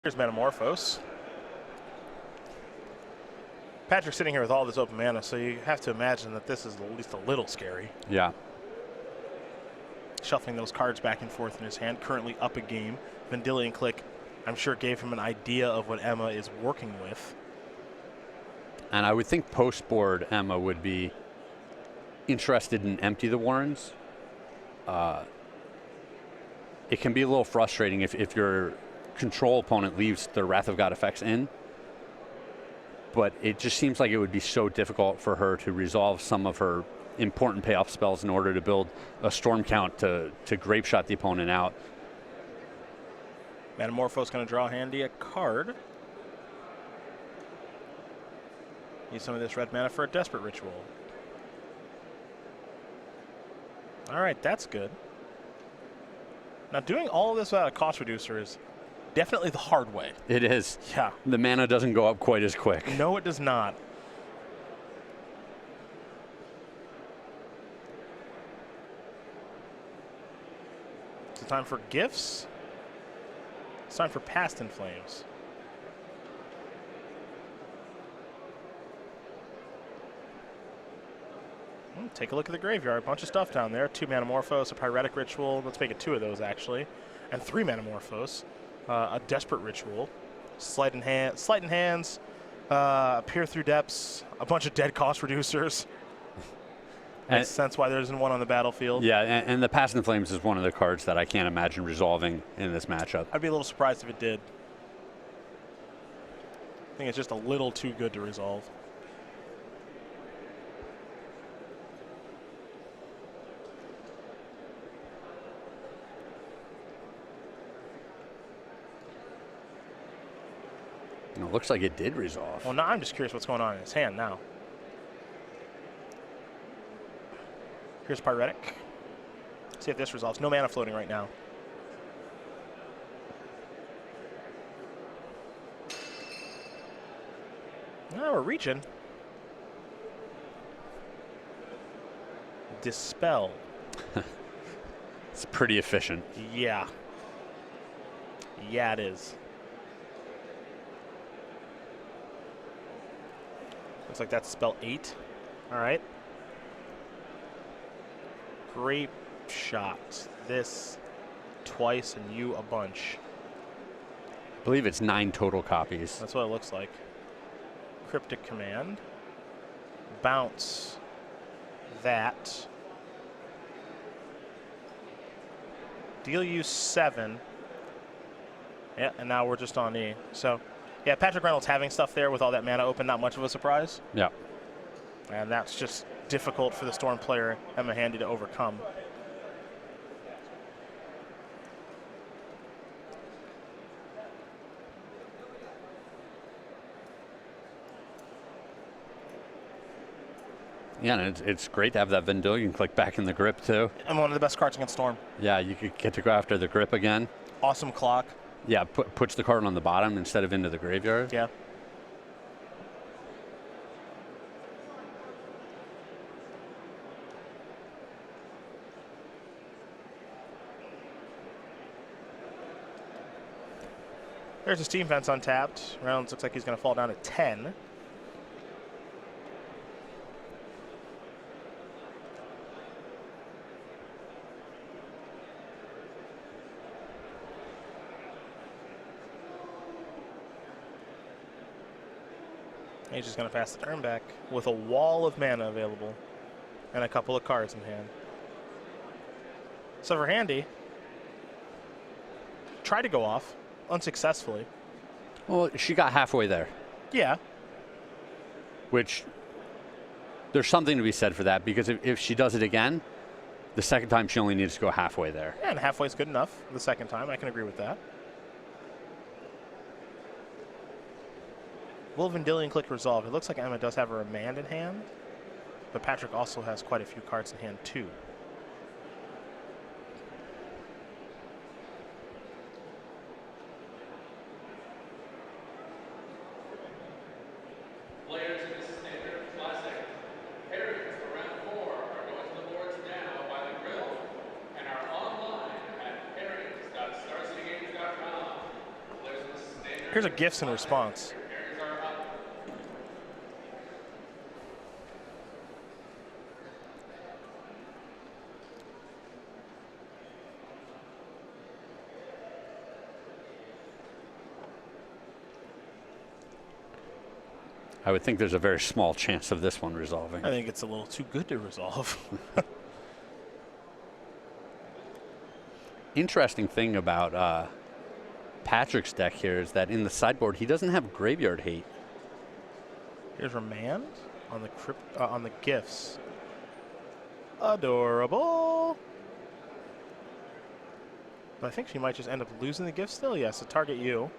Here's Metamorphose. Patrick's sitting here with all this open mana, so you have to imagine that this is at least a little scary. Yeah. Shuffling those cards back and forth in his hand, currently up a game. Vendilion Click, I'm sure, gave him an idea of what Emma is working with. And I would think post-board Emma would be interested in Empty the Warrens. It can be a little frustrating if your control opponent leaves the Wrath of God effects in. But it just seems like it would be so difficult for her to resolve some of her important payoff spells in order to build a Storm Count to Grape Shot the opponent out. Metamorphose going to draw handy a card. Use some of this red mana for a Desperate Ritual. All right, that's good. Now, doing all of this without a cost reducer is definitely the hard way. It is. Yeah. The mana doesn't go up quite as quick. No, it does not. It's time for gifts. It's time for Past in Flames. Take a look at the graveyard. A bunch of stuff down there. 2 Metamorphose, a Pyretic Ritual. Let's make it 2 of those, actually. And 3 Metamorphose. A Desperate Ritual. Sleight in Hands. Peer Through Depths. A bunch of dead cost reducers. Makes sense why there isn't one on the battlefield. Yeah, and the Past in Flames is one of the cards that I can't imagine resolving in this matchup. I'd be a little surprised if it did. I think it's just a little too good to resolve. It looks like it did resolve. Well, now I'm just curious what's going on in his hand now. Here's Pyretic. See if this resolves. No mana floating right now. Now we're reaching. Dispel. It's pretty efficient. Yeah. Yeah, it is. Looks like that's spell 8. All right. Grape Shot. This twice and you a bunch. I believe it's 9 total copies. That's what it looks like. Cryptic Command. Bounce that. Deal you 7. Yeah, and now we're just on E. So, yeah, Patrick Reynolds having stuff there with all that mana open, not much of a surprise. Yeah. And that's just difficult for the Storm player, Emma Handy, to overcome. Yeah, and it's great to have that Vendilion Click back in the grip, too. And one of the best cards against Storm. Yeah, you could get to go after the grip again. Awesome clock. Yeah, puts the card on the bottom instead of into the graveyard. Yeah. There's a Steam Fence untapped. Reynolds looks like he's going to fall down to 10. He's just going to pass the turn back with a wall of mana available and a couple of cards in hand. So for Handy, tried to go off unsuccessfully. Well, she got halfway there. Yeah. Which, there's something to be said for that, because if she does it again, the second time she only needs to go halfway there. Yeah, and halfway is good enough the second time. I can agree with that. Will Vendilion Click resolve? It looks like Emma does have a Remand in hand, but Patrick also has quite a few cards in hand too. Players in this standard classic pairings for round 4 are going to the boards now by the grill and are online at pairings.starcitygames.com. Players in this standard Here's a gifts in response. I would think there's a very small chance of this one resolving. I think it's a little too good to resolve. Interesting thing about Patrick's deck here is that in the sideboard he doesn't have graveyard hate. Here's Remand on the gifts. Adorable. But I think she might just end up losing the gift still. Yes, to target you.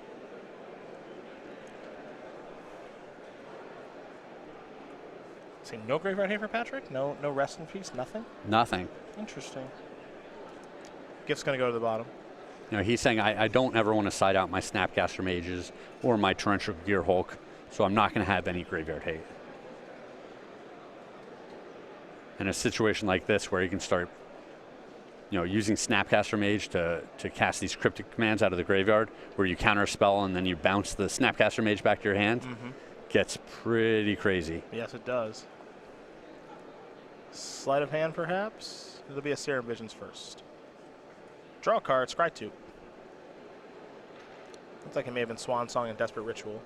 See, no graveyard hate for Patrick? No rest in peace? Nothing? Nothing. Interesting. Gift's going to go to the bottom. You know, he's saying, I don't ever want to side out my Snapcaster Mages or my Torrential Gear Hulk, so I'm not going to have any graveyard hate. In a situation like this where you can start, you know, using Snapcaster Mage to cast these cryptic commands out of the graveyard, where you counter a spell and then you bounce the Snapcaster Mage back to your hand, gets pretty crazy. Yes, it does. Sleight of hand, perhaps? It'll be a Serum Visions first. Draw a card, scry 2. Looks like it may have been Swan Song and Desperate Ritual.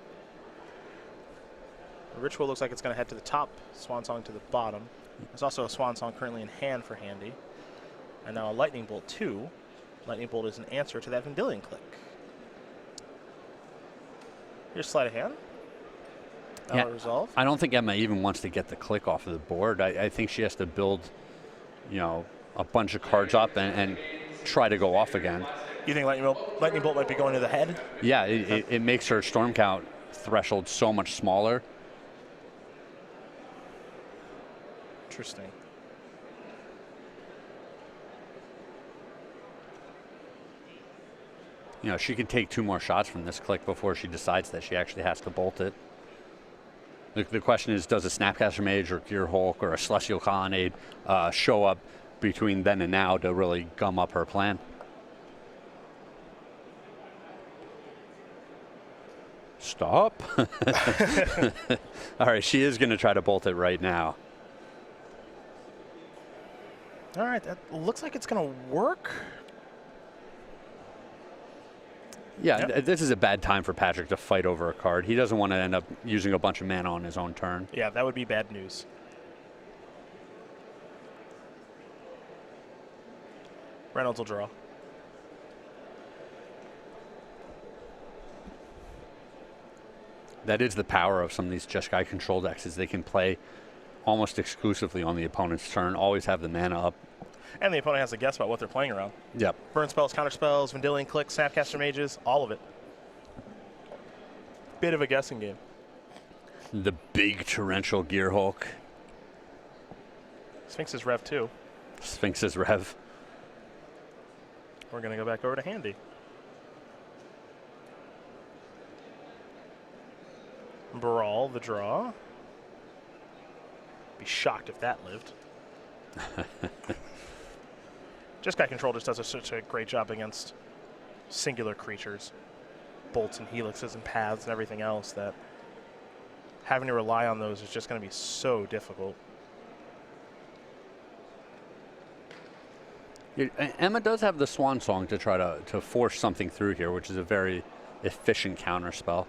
The Ritual looks like it's going to head to the top, Swan Song to the bottom. There's also a Swan Song currently in hand for Handy. And now a Lightning Bolt 2. Lightning Bolt is an answer to that Vendilion Click. Here's Sleight of Hand. That'll resolve. I don't think Emma even wants to get the click off of the board. I think she has to build, you know, a bunch of cards up and try to go off again. You think Lightning Bolt might be going to the head? Yeah, it makes her storm count threshold so much smaller. Interesting. You know, she could take 2 more shots from this click before she decides that she actually has to bolt it. The question is, does a Snapcaster Mage or Gear Hulk or a Celestial Colonnade show up between then and now to really gum up her plan? Stop. All right, she is going to try to bolt it right now. All right, that looks like it's going to work. Yeah, Yep. This is a bad time for Patrick to fight over a card. He doesn't want to end up using a bunch of mana on his own turn. Yeah, that would be bad news. Reynolds will draw. That is the power of some of these Jeskai control decks, is they can play almost exclusively on the opponent's turn, always have the mana up. And the opponent has to guess about what they're playing around. Yep. Burn spells, counter spells, Vendilion Click, Snapcaster Mages, all of it. Bit of a guessing game. The big Torrential Gear Hulk. Sphinx's Rev 2. Sphinx's Rev. We're going to go back over to Handy. Brawl, the draw. Be shocked if that lived. Jeskai Control just does such a great job against singular creatures. Bolts and helixes and paths and everything else that having to rely on those is just going to be so difficult. Emma does have the Swan Song to try to force something through here, which is a very efficient counter spell.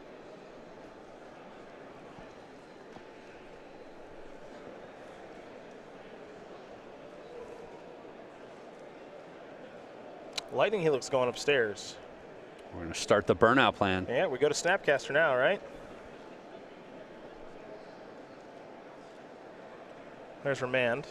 Lightning Helix going upstairs. We're going to start the burnout plan. Yeah, we go to Snapcaster now, right? There's Remand.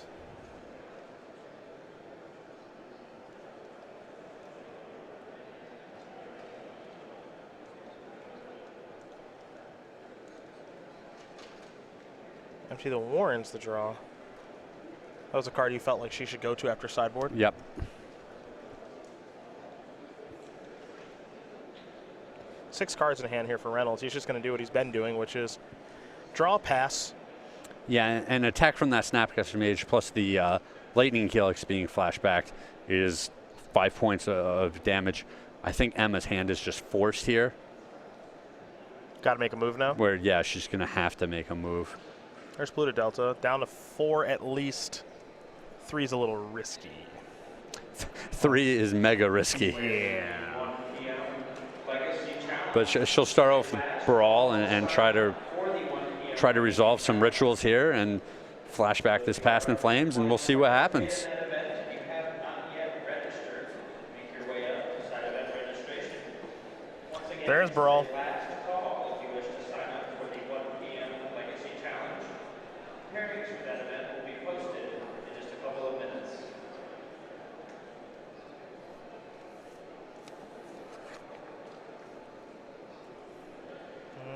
Empty the Warrens, the draw. That was a card you felt like she should go to after sideboard? Yep. Six cards in hand here for Reynolds. He's just going to do what he's been doing, which is draw, pass. Yeah, and attack from that Snapcaster Mage plus the Lightning Helix being flashbacked is 5 points of damage. I think Emma's hand is just forced here. Got to make a move now. Where, yeah, she's going to have to make a move. There's blue to Delta. Down to 4 at least. 3's a little risky. 3 is mega risky. Yeah. But she'll start off with Brawl and try to resolve some rituals here and flashback this Past in Flames, and we'll see what happens. There's Brawl.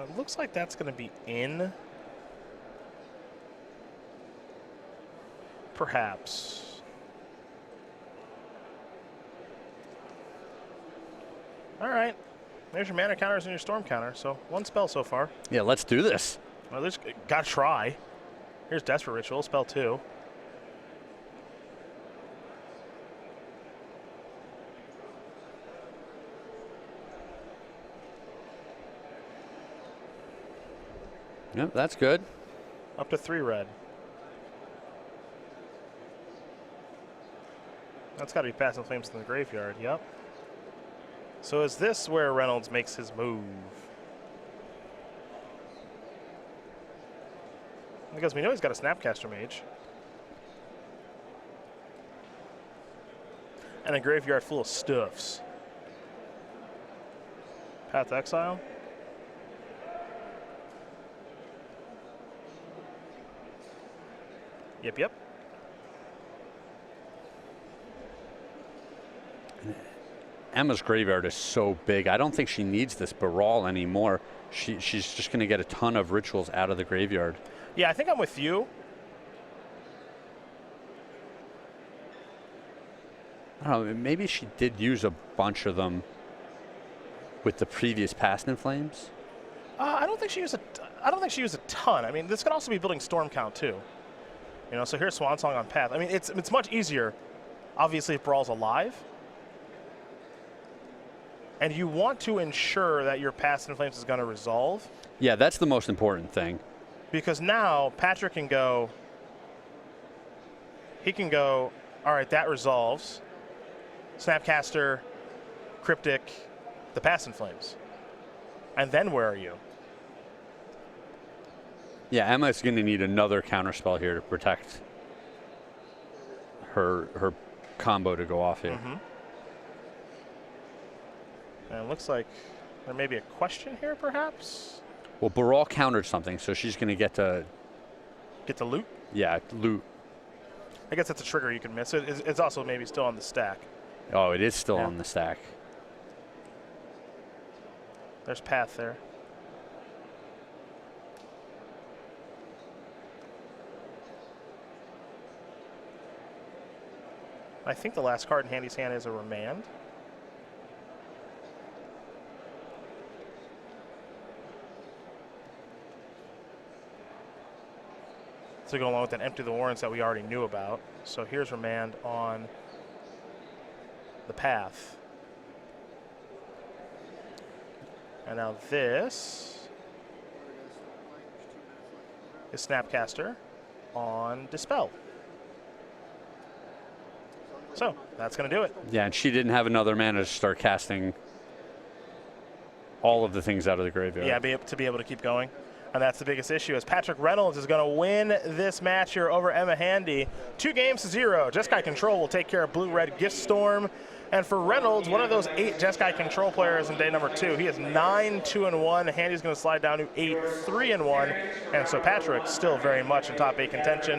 It looks like that's going to be in. Perhaps. All right. There's your mana counters and your storm counter. So 1 spell so far. Yeah, let's do this. Well, there's got to try. Here's Desperate Ritual, spell 2. Yep, that's good. Up to 3 red. That's got to be Past in Flames in the graveyard, yep. So is this where Reynolds makes his move? Because we know he's got a Snapcaster Mage. And a graveyard full of stuffs. Path to Exile. Yep, yep. Emma's graveyard is so big. I don't think she needs this Baral anymore. She's just going to get a ton of rituals out of the graveyard. Yeah, I think I'm with you. I don't know, maybe she did use a bunch of them with the previous Past in Flames. I don't think she used a ton. I mean, this could also be building Storm Count too. You know, so here's Swan Song on Path. I mean, it's much easier, obviously, if Brawl's alive. And you want to ensure that your Past in Flames is going to resolve. Yeah, that's the most important thing. Because now Patrick can go, all right, that resolves. Snapcaster, Cryptic, the Past in Flames. And then where are you? Yeah, Emma's going to need another counterspell here to protect her combo to go off here. Mm-hmm. And it looks like there may be a question here, perhaps? Well, Baral countered something, so she's going to get to... Get the loot? Yeah, loot. I guess that's a trigger you can miss. It's also maybe still on the stack. Oh, it is still on the stack. There's Path there. I think the last card in Handy's hand is a Remand. To go along with that, Empty the Warrants that we already knew about. So here's Remand on the Path. And now this is Snapcaster on Dispel. So that's going to do it. Yeah, and she didn't have another mana to start casting all of the things out of the graveyard. Yeah, to be able to keep going. And that's the biggest issue, is Patrick Reynolds is going to win this match here over Emma Handy. 2-0. Jeskai Control will take care of Blue-Red Gift Storm. And for Reynolds, one of those 8 Jeskai Control players in day number 2. He is 9-2-1. Handy's going to slide down to 8-3-1. And so Patrick still very much in top 8 contention.